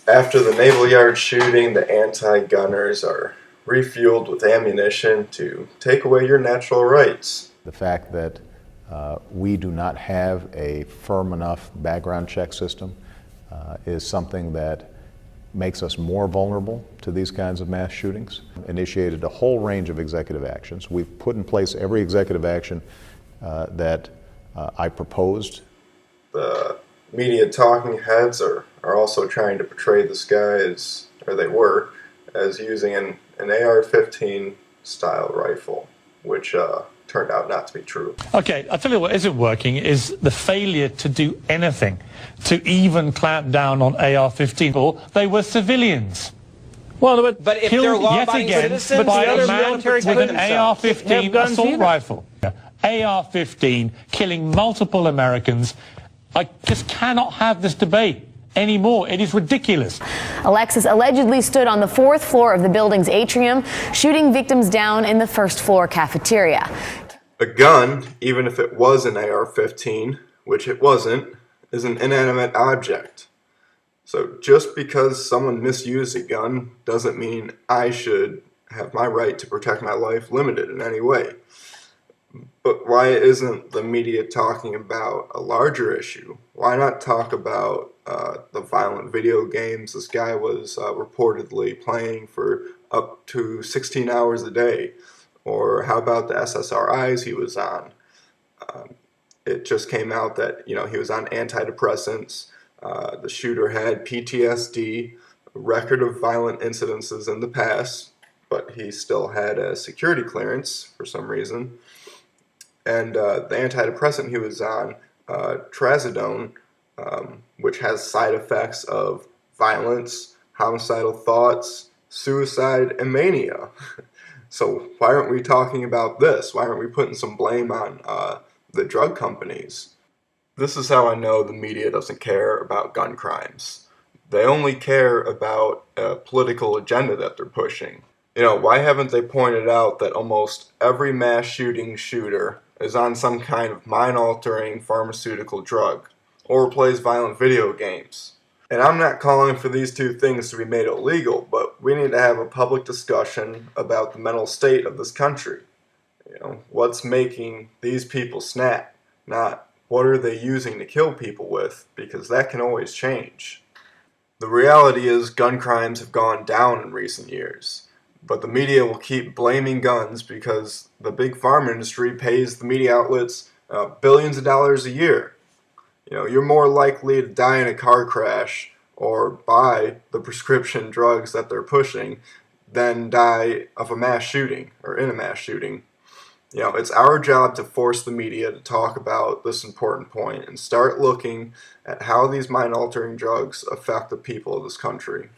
After the Naval Yard shooting, the anti-gunners are refueled with ammunition to take away your natural rights. The fact that we do not have a firm enough background check system is something that makes us more vulnerable to these kinds of mass shootings. Initiated a whole range of executive actions. We've put in place every executive action that I proposed. The media talking heads are also trying to portray this guy as, or they were, as using an AR-15 style rifle, which turned out not to be true. Okay, I'll tell you what isn't working is the failure to do anything, to even clamp down on AR-15. They were civilians. Well, but if they're law-abiding citizens, by the other a man military with an AR-15 assault rifle. AR-15 killing multiple Americans. I just cannot have this debate anymore. It is ridiculous. Alexis allegedly stood on the 4th floor of the building's atrium, shooting victims down in the 1st floor cafeteria. A gun, even if it was an AR-15, which it wasn't, is an inanimate object. So just because someone misused a gun doesn't mean I should have my right to protect my life limited in any way. But why isn't the media talking about a larger issue? Why not talk about the violent video games this guy was reportedly playing for up to 16 hours a day? Or how about the SSRIs he was on? It just came out that he was on antidepressants. The shooter had PTSD, a record of violent incidences in the past, but he still had a security clearance for some reason. And the antidepressant he was on, trazodone, which has side effects of violence, homicidal thoughts, suicide, and mania. So why aren't we talking about this? Why aren't we putting some blame on the drug companies? This is how I know the media doesn't care about gun crimes. They only care about a political agenda that they're pushing. Why haven't they pointed out that almost every mass shooting shooter is on some kind of mind-altering pharmaceutical drug, or plays violent video games? And I'm not calling for these two things to be made illegal, but we need to have a public discussion about the mental state of this country. What's making these people snap, not what are they using to kill people with, because that can always change. The reality is gun crimes have gone down in recent years. But the media will keep blaming guns because the big pharma industry pays the media outlets billions of dollars a year. You're more likely to die in a car crash or buy the prescription drugs that they're pushing than die of a mass shooting or in a mass shooting. It's our job to force the media to talk about this important point and start looking at how these mind-altering drugs affect the people of this country.